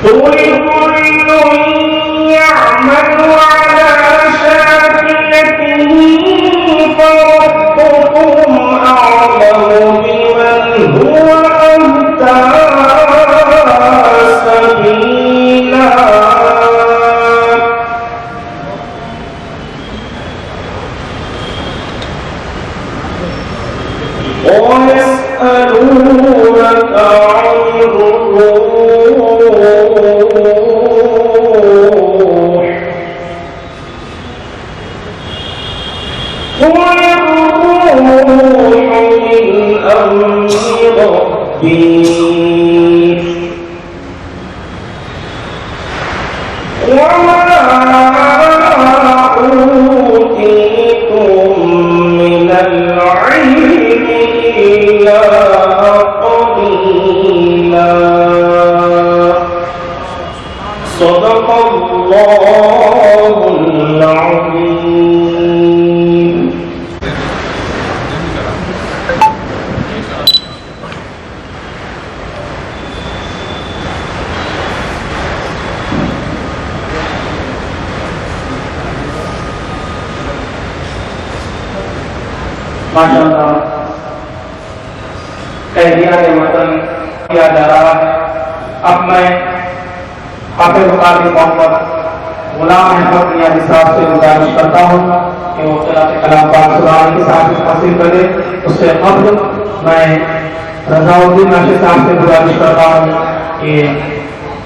قل كل يعمل على شاكلته فربكم أعلم بمن هو أهدى سبيلا ويسألونك عن الروح قل الروح من أمر ربي وما أوتيتم من العلم إلا قليلا صدق الله العظيم. ماشاءاللہ قیدیان وطن کیا جا رہا ہے. اب میں حافظ قاری محمد غلام احمد نیازی صاحب سے گزارش کرتا ہوں کہ وہ قرأت کلام پاک سنانے کی ساتھ حاصل کرے. اس سے قبل میں رضا الدین ناشد صاحب سے گزارش کرتا ہوں کہ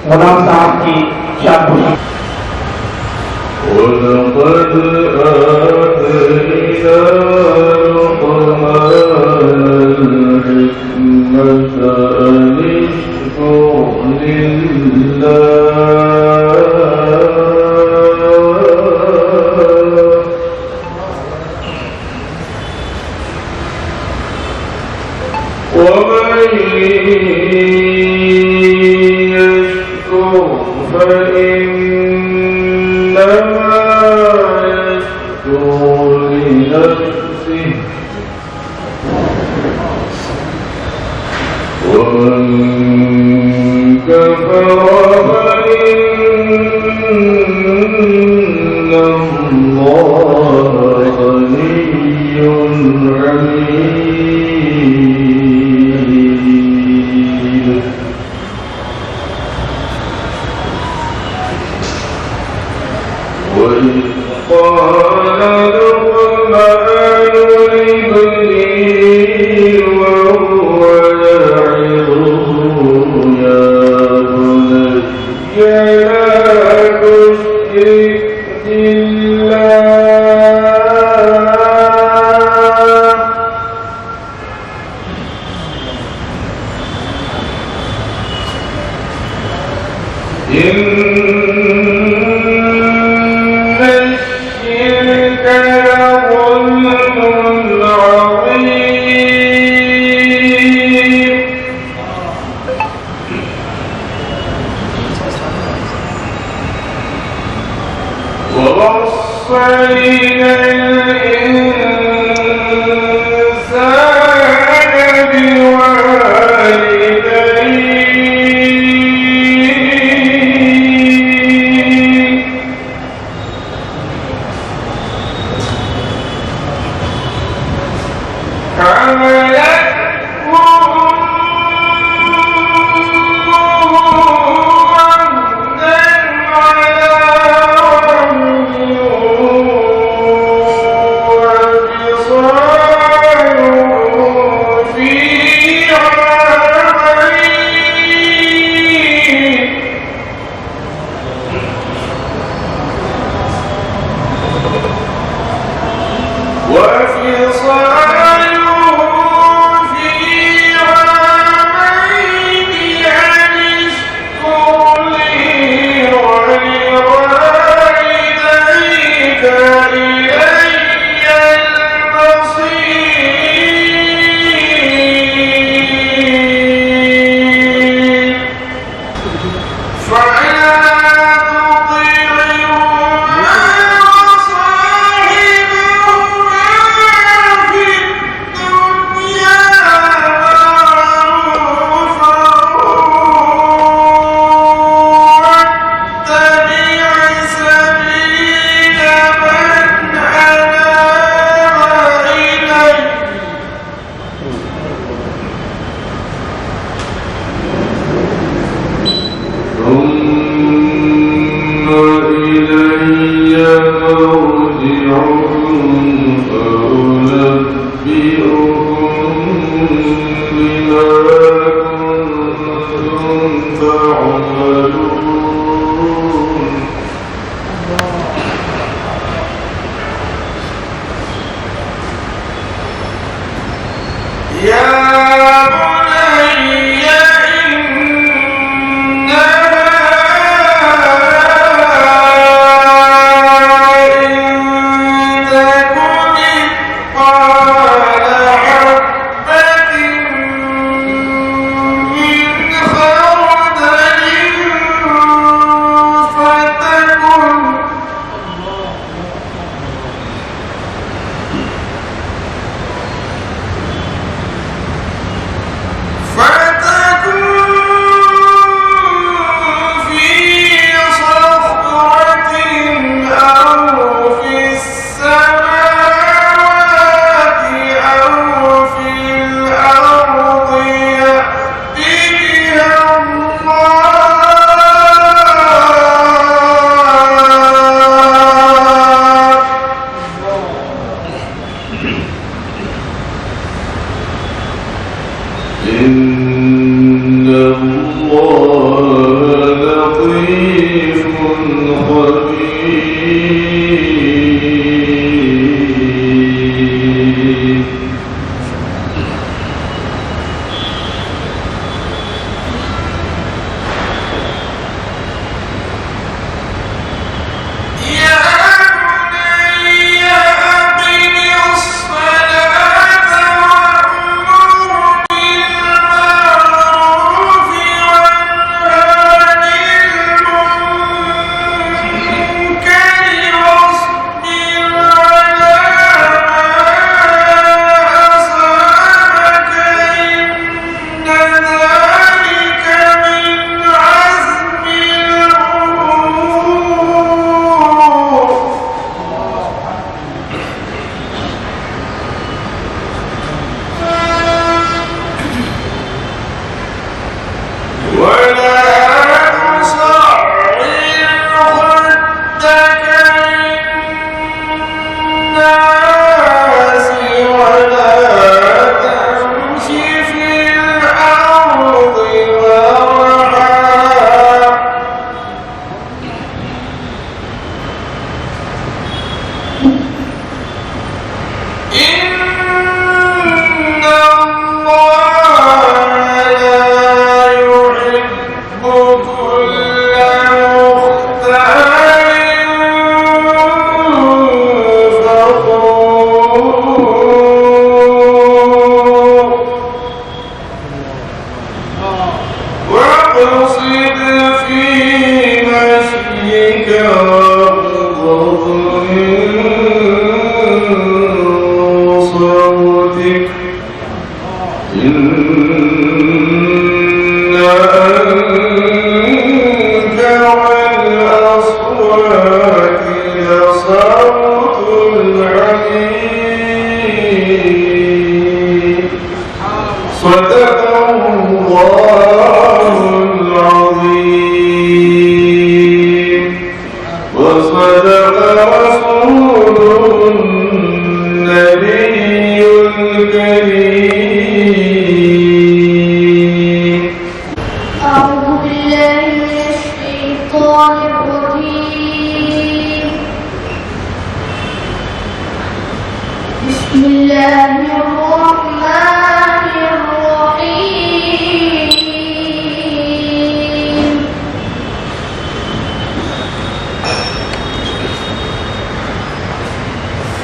غلام صاحب کی شان پوشی. وَلَقَدْ آتَيْنَا لُقْمَانَ الْحِكْمَةَ أَنِ اشْكُرْ لِلَّهِ وَمَن يَشْكُرْ فَإِنَّمَا يَشْكُرُ لِنَفْسِهِ وَمَن كَفَرَ فَإِنَّ اللَّهَ غَنِيٌّ حَمِيدٌ. وَإِذْ قَالَ لُقْمَانُ لِابْنِهِ وَهُوَ يَعِظُهُ يَا بُنَيَّ لَا تُشْرِكْ بِاللَّهِ إِنَّ الشِّرْكَ لَظُلْمٌ عَظِيمٌ. وَوَصَّيْنَا الْإِنسَانَ بِوَالِدَيْهِ حملته أمه وهنا على وهن وفصاله في عامين الشيطان الرجيم بسم الله الرحمن الرحيم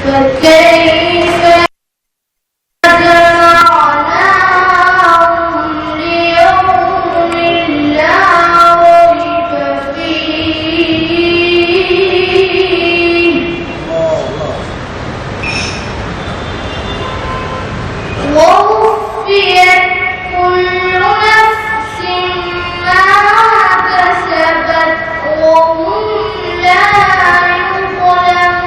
فكيف جمعناهم ليوم لا ريب فيه ووفيت كل نفس ما كسبت وهم لا يظلمون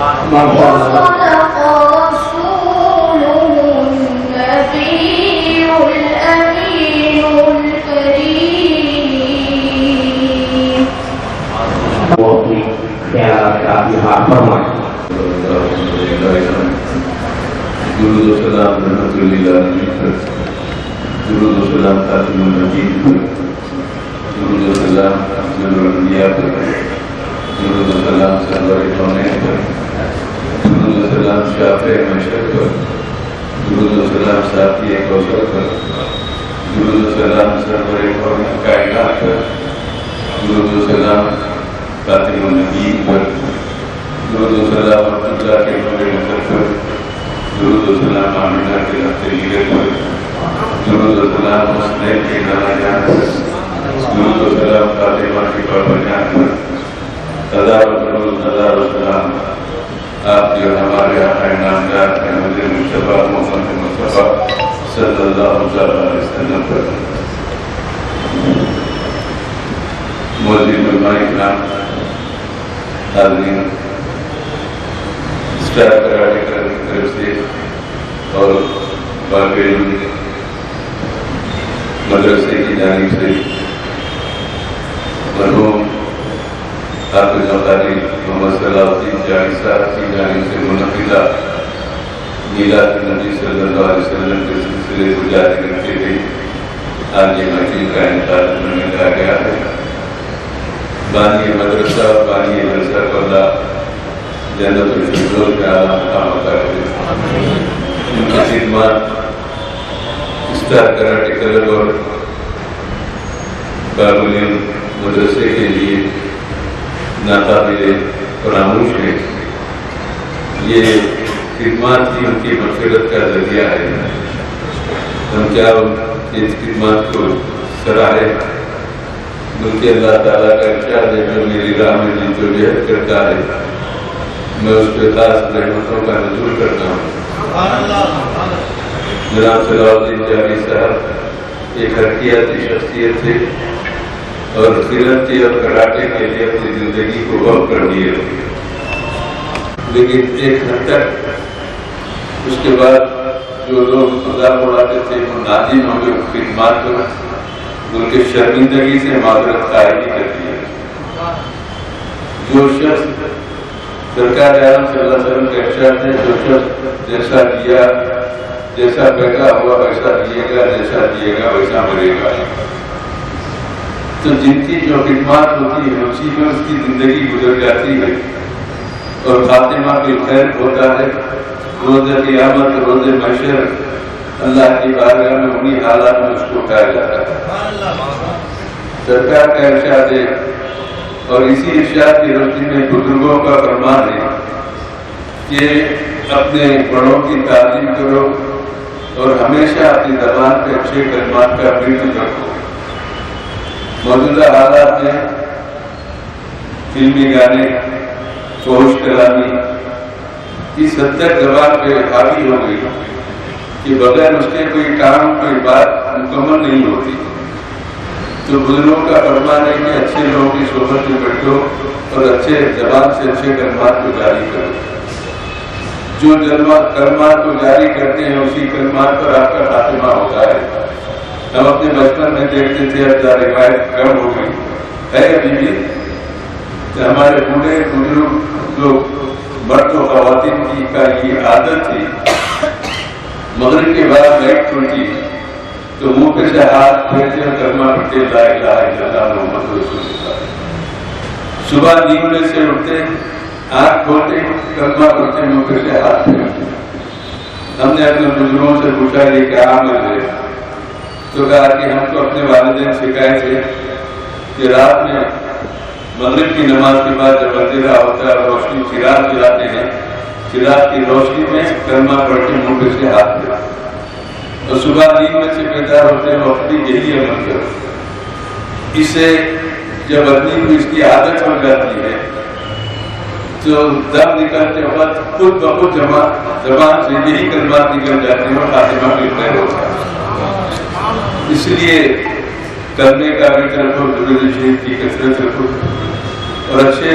وصدق رسوله النبي الأمين الكريم. وہ اپنی خیالات کا اظہار فرمائیں. درود و سلام رحمت للعالمین پر، درود و سلام خاتم النبیین پر، درود و سلام افضل الانبیاء پر، درود و سلام سرور کونین پر، درود و سلام شافع محشر پر، درود و سلام ساقی کوثر پر، درود و سلام سرور کونین کائنات پر، درود و سلام خاتم النبیین پر، درود و سلام عبداللہ کے نور نظر پر، درود و سلام آمینہ کے لفتگیرے پر، درود و سلام حسنین کے نانا جان پر، درود و سلام فاطمہ کی بابا جان پر، ہزار و درود ہزار و سلام آپ جو ہمارے آقا نامدار احمد مصطفیٰ محمد مصطفیٰ صلی اللہ علیہ وسلم پر. معزز علماء کرام، حاضرین، اسٹار کراٹے کی طرف سے اور باقی مدرسے کی جانب سے مرحوم حافظ مقاری محمد صلاح الدین جانی صاحب کی جانب سے منعقدہ میلاد النبی صلی اللہ علیہ وسلم کے سلسلے کو جاری رکھتے ہوئے آج یہ محفل کا انعقاد میں کہا گیا ہے. بانی مدرسہ اور بانی جلسہ کو اللہ جنت الفردوس کا اعلیٰ مقام عطا کرے. ان کی خدمات اسٹار کراٹے کلب اور بابل مدرسے کے لیے ناقابل فراموش ہے. یہ خدمات ہی ان کی مغفرت کا ذریعہ ہے. ہم کیا اس خدمات کو سراہے، بلکہ اللہ تعالیٰ کا ارشاد ہے جو میری راہ میں جدوجہد کرتا ہے میں اس پہ خاص رحمتوں کا نزول کرتا ہوں. جناب صلاح الدین جانی صاحب ایک حرکیاتی شخصیت تھے اور سیرتی اور کراٹے کے لیے اپنی زندگی کو وقف کر دیے، لیکن ایک حد تک اس کے بعد جو لوگ مذاق اڑاتے تھے وہ ناظم ہو گئے خدمات پر، بلکہ شرمندگی سے معذرت خواہی کرتی ہے. جو شخص سرکار اعظم صلی اللہ علیہ وسلم کا ارشاد ہے جو شخص جیسا دیا جیسا پیدا ہوا ویسا دیے گا، جیسا دیے گا ویسا مرے گا. تو جن کی جو خدمات ہوتی ہے اسی میں اس کی زندگی گزر جاتی ہے اور خاتمہ بالخیر ہوتا ہے. روز قیامت روز محشر اللہ کی بارگاہ میں انہی حالات میں اس کو اٹھایا جاتا ہے. سرکار کا ارشاد ہے اور اسی ارشاد کی روشنی میں بزرگوں کا فرمان ہے کہ اپنے بڑوں کی تعظیم کرو اور ہمیشہ اپنی زبان پہ اچھے کلمات کا ورد رکھو. موجودہ حالات میں فلمی گانے، فحش کلامی اس حد تک زبان پہ حاوی ہو گئی کہ بغیر اس کے کوئی کام کوئی بات مکمل نہیں ہوتی. تو بزرگوں کا فرمان ہے کہ اچھے لوگوں کی صحبت میں بیٹھو اور اچھے زبان سے اچھے کلمات کو جاری کرو. جو کلمات کو جاری کرتے ہیں اسی کلمات پر آپ کا خاتمہ ہوتا ہے. ہم اپنے بچپن میں دیکھتے تھے، اب روایت کم ہو گئی ہے ابھی بھی، کہ ہمارے بوڑھے بزرگ لوگ مرد و خواتین کی کا یہ عادت تھی مغرب کے بعد لائٹ کھلتی تو منہ پہ سے ہاتھ پھیرتے اور کلمہ پڑھتے لا الہ الا اللہ محمد رسول اللہ. صبح نیند سے اٹھتے آنکھ کھولتے کلمہ پڑھتے منہ پہ سے ہاتھ پھیرتے. ہم نے اپنے بزرگوں سے پوچھا یہ کیا عمل ہے؟ تو کہا کہ ہم کو اپنے والدین سکھائے تھے کہ رات میں مغرب کی نماز کے بعد جب اندھیرا ہوتا ہے اور روشنی چراغ جلاتے ہیں، چراغ کی روشنی میں کلمہ پڑھ کے منہ پہ سے ہاتھ پھیرتے اور صبح نیند میں سے بیدار ہوتے ہیں وقت بھی یہی عمل کرو. اس سے جب آدمی کو اس کی عادت ہو جاتی ہے تو دم نکلتے وقت خود بخود زبان سے یہی کلمات نکل جاتے ہیں اور خاتمہ بھی خیر ہوتا ہے. اس لیے کرنے کا بھی رکھو، درود شریف کی کثرت رکھو اور اچھے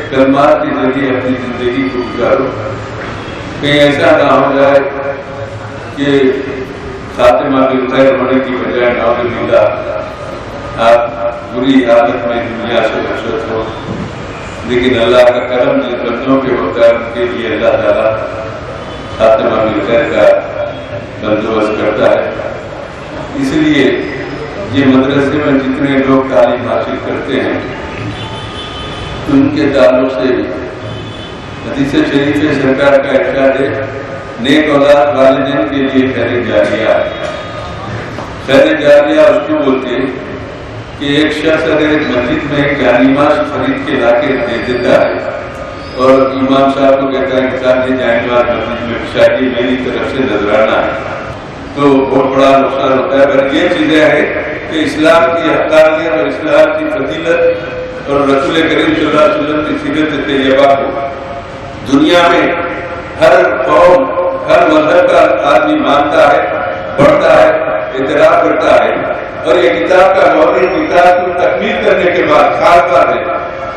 کلمات کے ذریعے اپنی زندگی کو گزارو. کہیں ایسا نہ ہو جائے کہ خاتمہ بالخیر ہونے کی بجائے نعوذ باللہ آپ بری حالت میں دنیا سے رخصت ہو. لیکن اللہ کا کرم جن بندوں پہ ہوتا ہے ان کے لیے اللہ تعالیٰ خاتمہ بالخیر کا بندوبست کرتا ہے. اس لیے یہ مدرسے میں جتنے لوگ تعلیم حاصل کرتے ہیں ان کے تعلق سے حدیث شریف سرکار کا ارشاد ہے نیک اولاد والدین کے لیے خیر جاریہ. خیر جاریہ اس کو بولتے ہیں کہ ایک شخص اگر ایک مسجد میں ایک جانماز خرید کے لا کے دے دیتا ہے اور امام صاحب کو کہتا ہے کہ صاحب یہ جانماز مسجد میں شادی میری طرف سے نذرانہ ہے تو بہت بڑا نقصان ہوتا ہے. پر یہ چیزیں ہیں کہ اسلام کی حقانیت اور اسلام کی فضیلت اور رسول کریم صلی اللہ علیہ وسلم کی سیرت طیبہ کو دنیا میں ہر قوم ہر مذہب کا آدمی مانتا ہے, پڑھتا ہے, اعتراف کرتا ہے. اور یہ کتاب کا مورخ کتاب کو تکمیل کرنے کے بعد خاص بات ہے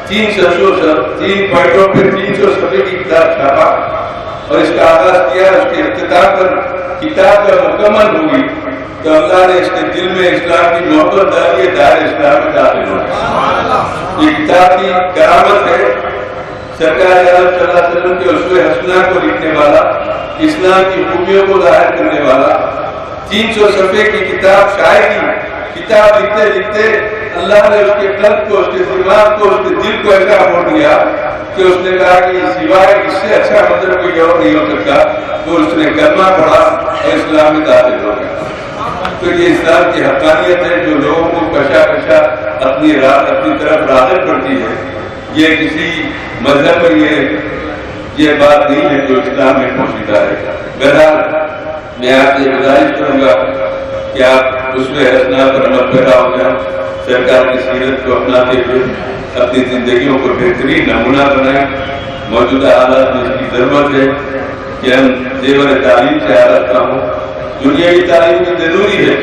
3 پوائنٹوں پہ 300 صفحے کی کتاب چھاپا اور اس کا آغاز کیا. اس کے اختتام پر کتاب کا مکمل ہوئی تو اللہ نے اس کے دل میں اسلام کی محبت ڈالی, دار اسلام میں داخل ہو. یہ کتاب کی کرامت ہے. سرکار صلی اللہ علیہ وسلم کے اسوہ حسنہ کو لکھنے والا, اسلام کی خوبیوں کو ظاہر کرنے والا, 300 صفحے کی کتاب شائع کی. کتاب لکھتے لکھتے اللہ نے اس کے قلب کو, اس کے دماغ کو, اس کے دل کو ایسا موڑ دیا کہ اس نے کہا کہ سوائے اس سے اچھا مطلب کوئی اور نہیں ہو سکتا. تو اس نے کلمہ پڑھا اور اسلام میں داخل ہو گیا. تو یہ اسلام کی حقانیت ہے جو لوگوں کو کشا کشا اپنی طرف راغب کرتی ہے. یہ کسی مذہب میں یہ بات نہیں ہے جو اسلام میں پوشیدہ ہے. بہرحال میں آپ سے گزارش کروں گا کہ آپ اسوہ حسنہ پر عمل پیرا ہو جائیں, سرکار کی سیرت کو اپناتے ہوئے اپنی زندگیوں کو بہترین نمونہ بنائیں. موجودہ حالات میں اس کی ضرورت ہے کہ ہم زیور تعلیم سے آراستہ ہوں. دنیاوی تعلیم بھی ضروری ہے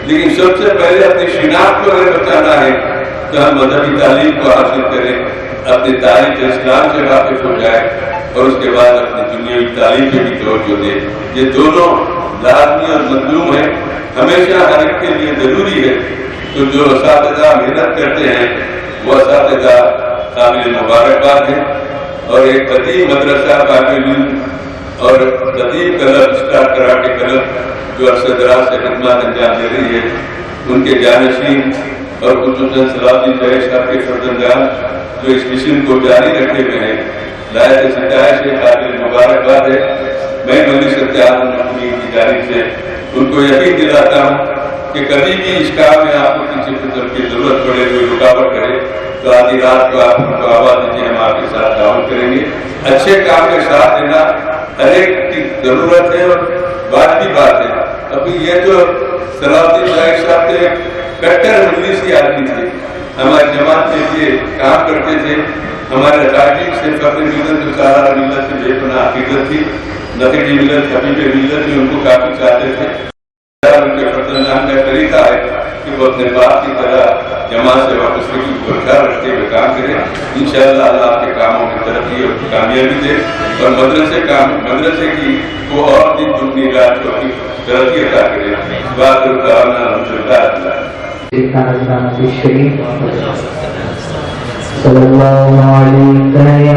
لیکن سب سے پہلے اپنی شناخت کو اگر بچانا ہے تو ہم مذہبی تعلیم کو حاصل کریں, اپنی تاریخ اسلام سے واقف ہو جائے اور اس کے بعد اپنی دنیاوی تعلیم پہ بھی توجہ دے. یہ دونوں لازمی اور مطلوب ہیں, ہمیشہ ہر ایک کے لیے ضروری ہے. تو جو اساتذہ محنت کرتے ہیں وہ اساتذہ قابل مبارکباد ہیں. اور ایک قدیم مدرسہ قابل اور قدیم کلب اسٹار کراٹے کلب جو عرصہ دراز سے خدمات انجام دے رہی ہے ان کے جانشین اور خصوصاً صلاح الدین جہیز صاحب کے فرزندان جو اس مشن کو جاری رکھے ہوئے ہیں لائق ستائش سے قابل مبارکباد ہے. میں مجلس اتحاد المسلمین کی جانب سے ان کو یقین دلاتا ہوں کہ کبھی بھی اس کام میں آپ کو کسی قسم کی ضرورت پڑے, کوئی رکاوٹ کرے تو آدھی رات کو آپ ان کو آواز دیجیے, ہم آپ کے ساتھ تعاون کریں گے. اچھے کام کے ساتھ دینا ہر ایک کی ضرورت ہے اور بات بھی بات ہے. ابھی یہ جو صلاح الدین جہیز صاحب تھے کٹر مجلسی آدمی تھے, ہماری جماعت کے لیے کام کرتے تھے. ہمارے راجی سے فخر ملت جو سالانہ ملت سے بے پناہ عقیدت تھی, نقیبی ملت حبیب ملت بھی ان کو کافی چاہتے تھے. ان کے فرزندان کا طریقہ ہے کہ وہ اپنے باپ کی طرح جماعت سے واپسی کی برقرار رکھتے ہوئے کام کرے. انشاءاللہ اللہ آپ کے کاموں کی ترقی اور کامیابی دے اور مدرسے کی وہ اور دن دگنی رات کو ترقی عطا کرے. بات الحمدللہ. صلی اللہ علیہ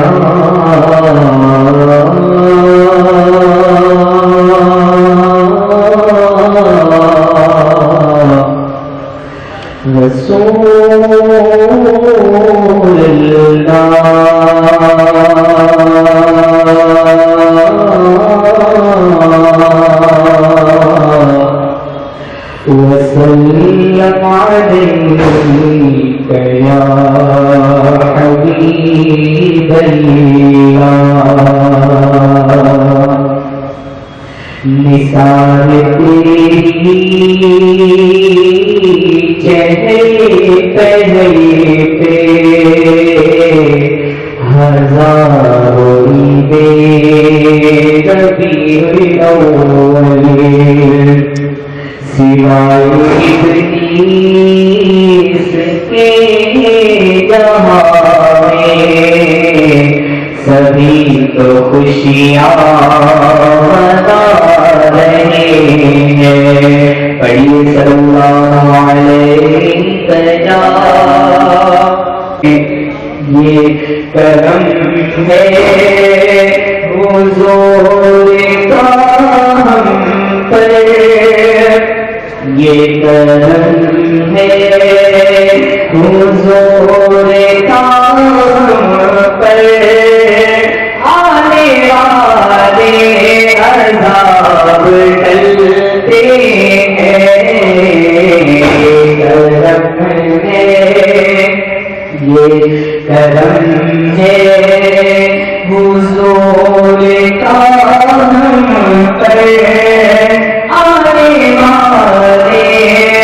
رسول وسلم عليك يا حبيب الله. نثار تیری چہرے پہلے پہ ہزاروں عید ربیع الاول سوائے ابلیس کے جہاں میں تبھی تو خوشیاں بتا رہے ہیں. پڑھیے صلی اللہ علیہ وسلم. یہ کرم ہے حضور کا ہم پر، یہ کرم ہے حضور کا ہم پر. آنے والے عذاب ٹلتے ہیں. کرم ہے یہ کرم ہے حضور کا ہم پر. آنے والے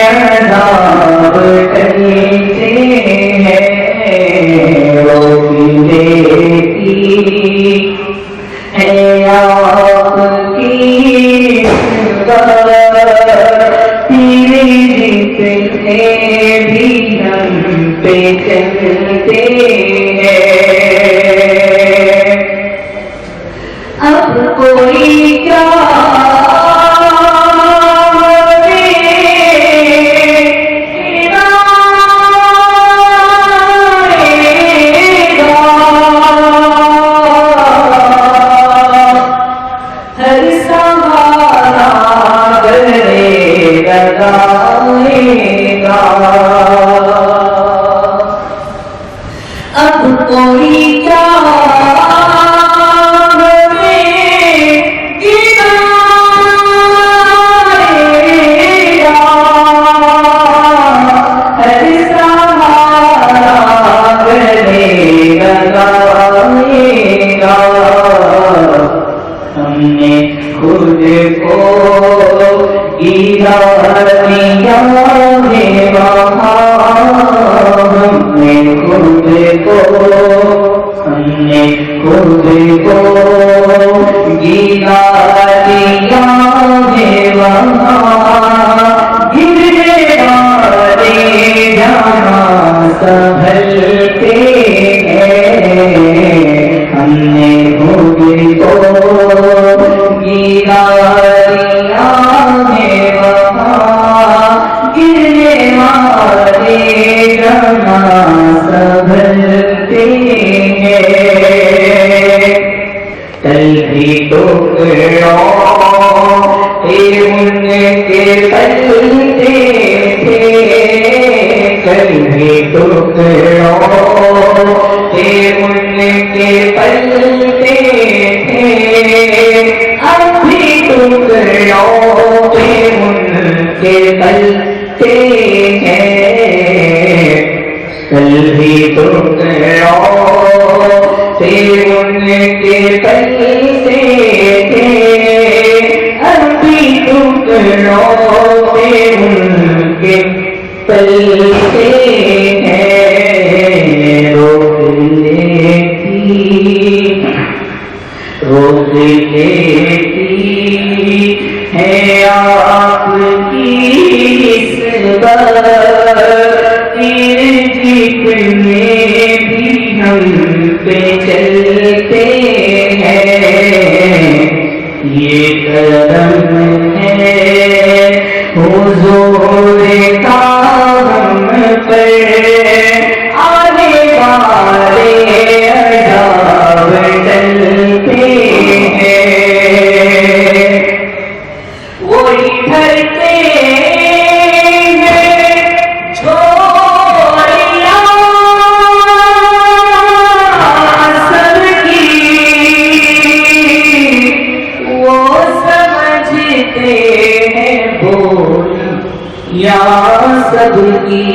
عذاب ٹلتے ہیں. روزے کی ہے آپ کی تیرے جتنے بھی ہم پہ چلتے ہیں. اب کوئی کیا اب کوئی کیا ہم نے خود کو گرا دیا ہے وہاں. ہم نے خود کو گرا دیا ہے وہاں. گرنے والے جہاں سنبھلتے ہیں. ہم نے خود کو گرا دیا ہے وہاں. گرنے والے جہاں سنبھلتے ہیں. کل بھی ٹوکروں ان کے پلتے تھے. کل بھی ٹوکروں ان کے پلتے تھے. اب بھی ٹوکروں ان کے پلتے ہیں. کل بھی ٹوکروں ان کے پلتے تھے. اب بھی ٹوکروں ان کے پلتے ہیں. روز لیتی ہے آپ کی نسبت. تیرے جتنے بھی ہم پہ چلتے ہیں. یہ کرم ہے حضور کا ہم پر. آنے والے عذاب ٹلتے ہیں. وہی بھرتے ہیں جھولیاں سب کی. وہ سمجھتے ہیں بولیاں سب کی.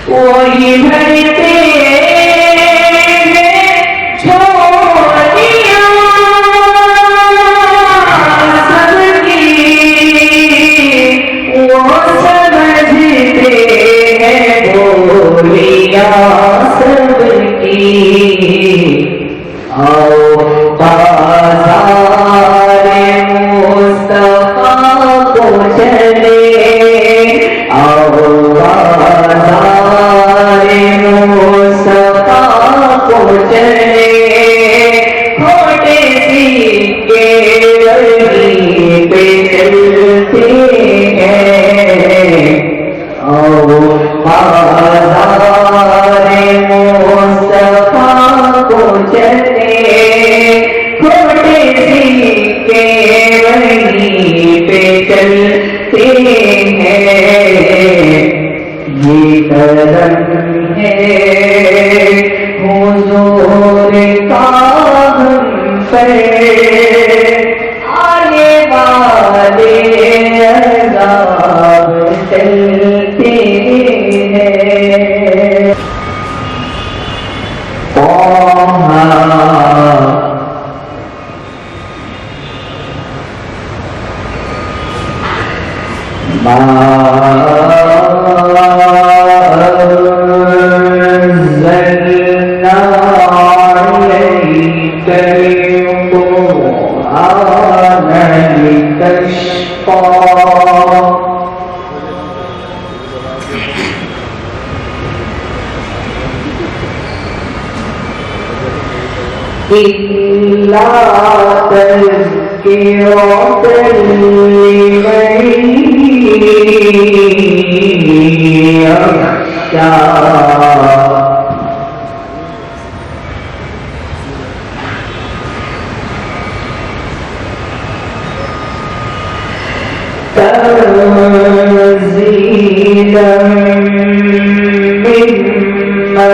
وہی بھرتے ہیں جھولیاں سب کی. وہ سمجھتے ہیں بولیاں سب کی. آؤ بازار مصطفیٰ کو چلے. آؤ بازار مصطفیٰ کو چلے کھوٹے سکے وہیں پہ چلتے ہیں اور بازار مصطفیٰ کو چلے کھوٹے سکے وہیں پہ چلتے ہیں یہ کرم ہے حضور کا ہم پر آنے والے عذاب چلتے ہیں أنزلنا عليك القرآن لتشقى إلا تذكرة لمن يخشى تنزيلا ممن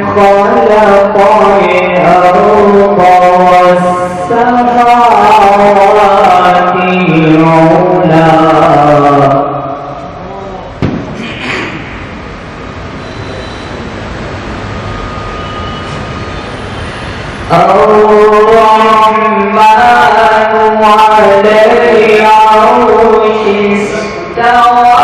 خلق الأرض والسماوات العلى الرحمن على العرش استوى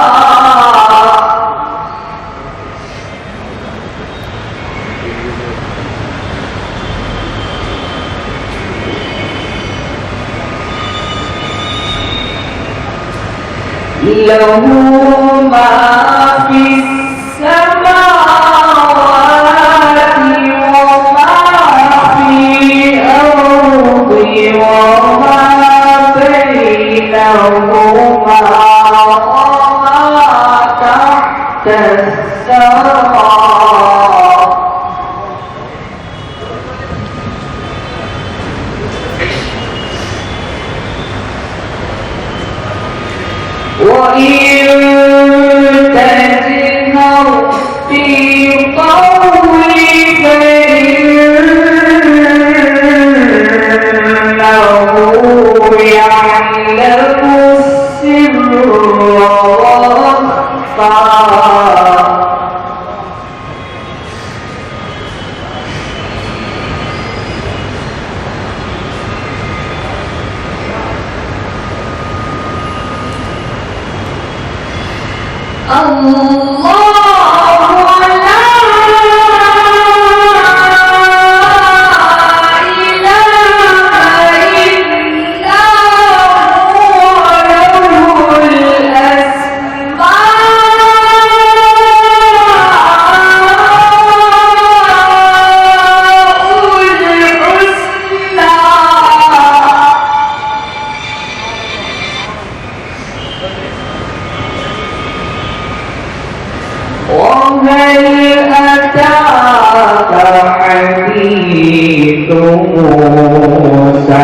له ما في السماوات وما في الأرض وما بينهما وما تحت الثرى وإن تجهر بالقول فإنه يعلم السر وأخفى الله لا إله إلا هو له وهل أتاك حديث موسى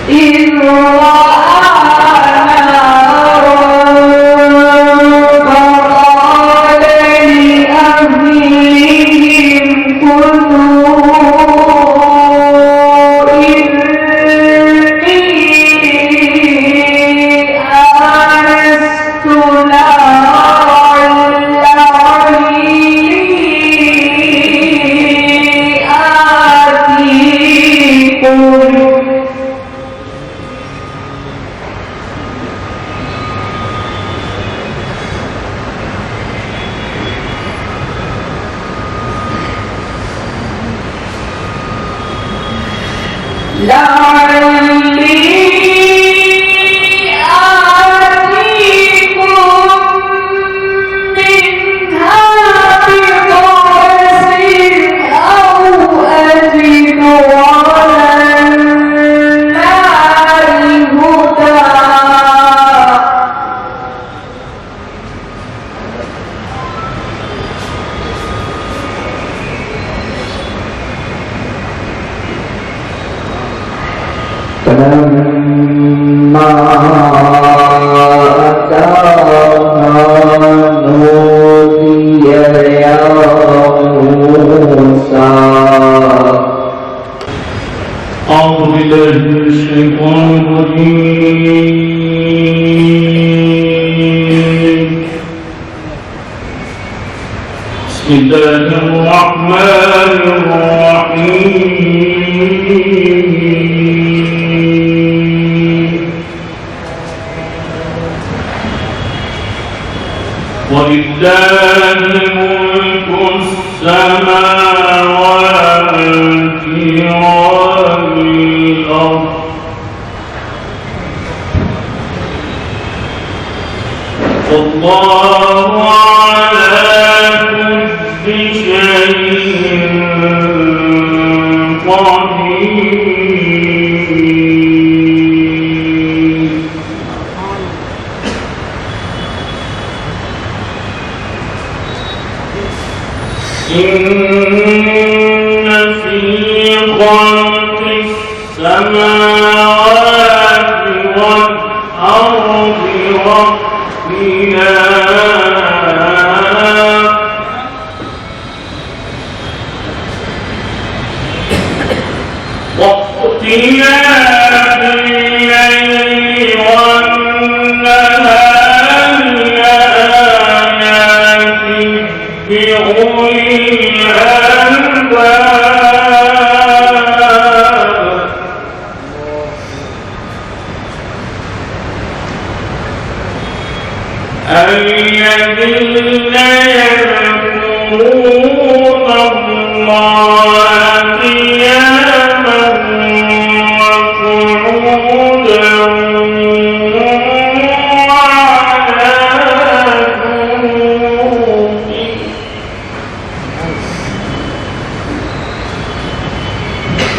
إذ رأى نارا فقال لأهلهم كثوا إني آنست نارا لعلي آتيكم فلما أتاها نودي يا موسى أعوذ بالله من الشيطان الرجيم بسم الله الرحمن الرحيم ولله ملك السماوات والأرض والله على كل شيء قدير إن في خلق السماوات والأرض واختلاف الليل والنهار لآيات لأولي الألباب الذين يذكرون الله قياما وقعودا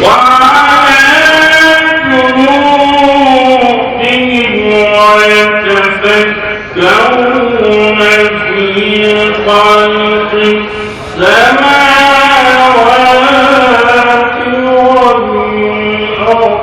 وعلى جنوبهم ويتفكرون في خلق السماوات والأرض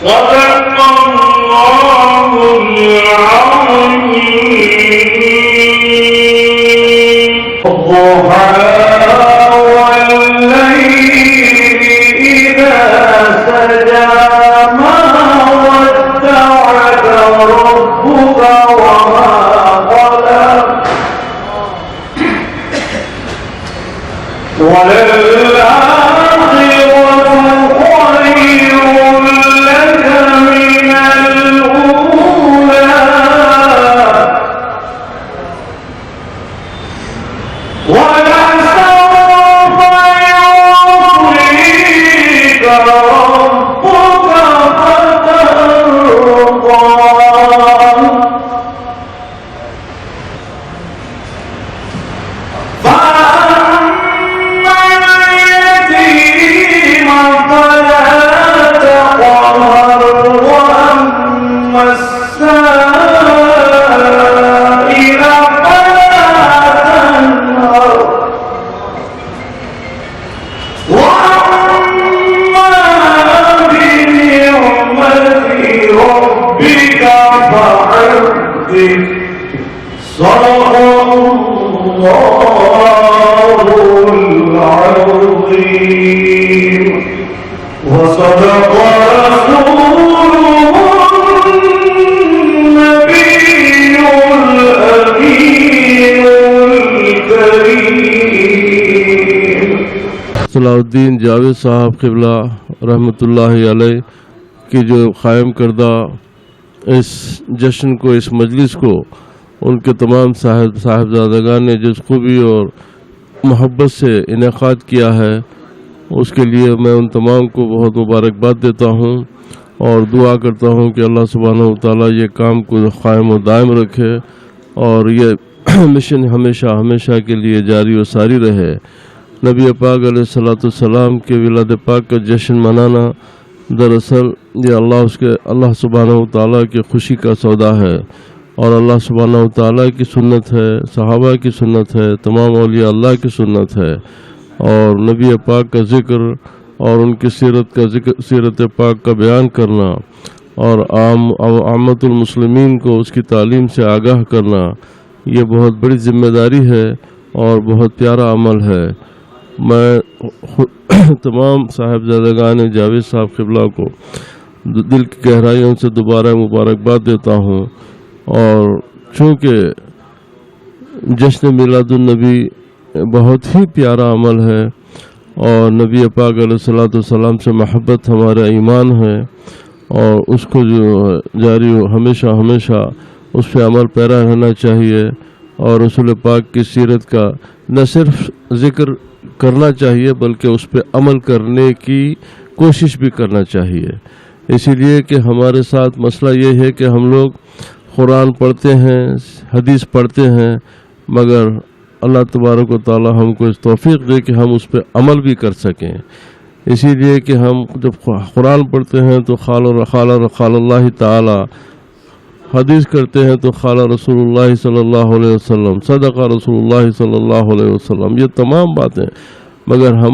صدق الله العظيم. الضحى والليل إذا سجى ما ودعك ربك وما قلى وللآخرة خير لك من الأولى ولسوف يعطيك ربك فترضى فأما اليتيم فلا تقهر وأما السائل فلا تنهر وأما بنعمة ربك فحدث. صدق الله العظيم وصدق رسوله النبي الأمين الكريم. صلاح الدین جاوید صاحب قبلہ رحمۃ اللہ علیہ کی جو قائم کردہ اس جشن کو، اس مجلس کو ان کے تمام صاحبزادگان نے جس خوبی اور محبت سے انعقاد کیا ہے، اس کے لیے میں ان تمام کو بہت مبارکباد دیتا ہوں اور دعا کرتا ہوں کہ اللہ سبحانہ و تعالیٰ یہ کام کو قائم و دائم رکھے اور یہ مشن ہمیشہ ہمیشہ کے لیے جاری و ساری رہے. نبی پاک علیہ السلام کے ولادت پاک کا جشن منانا دراصل یہ اللہ سبحانہ و تعالیٰ کی خوشی کا سودا ہے اور اللہ سبحانہ و تعالیٰ کی سنت ہے، صحابہ کی سنت ہے، تمام اولیاء اللہ کی سنت ہے. اور نبی پاک کا ذکر اور ان کی سیرت پاک کا بیان کرنا اور عامت المسلمین کو اس کی تعلیم سے آگاہ کرنا، یہ بہت بڑی ذمہ داری ہے اور بہت پیارا عمل ہے. میں تمام صاحبزادگان جاوید صاحب قبلہ کو دل کی گہرائیوں سے دوبارہ مبارکباد دیتا ہوں. اور چونکہ جشن میلاد النبی بہت ہی پیارا عمل ہے اور نبی پاک علیہ السلام سے محبت ہمارا ایمان ہے اور اس کو جو جاری ہمیشہ ہمیشہ اس پہ عمل پیرا رہنا چاہیے اور رسول پاک کی سیرت کا نہ صرف ذکر کرنا چاہیے بلکہ اس پہ عمل کرنے کی کوشش بھی کرنا چاہیے. اسی لیے کہ ہمارے ساتھ مسئلہ یہ ہے کہ ہم لوگ قرآن پڑھتے ہیں، حدیث پڑھتے ہیں، مگر اللہ تبارک و تعالی ہم کو اس توفیق دے کہ ہم اس پہ عمل بھی کر سکیں. اسی لیے کہ ہم جب قرآن پڑھتے ہیں تو قال اللہ تعالی، حدیث کرتے ہیں تو قال رسول اللہ صلی اللہ علیہ وسلم، صدق رسول اللہ صلی اللہ علیہ وسلم، یہ تمام باتیں، مگر ہم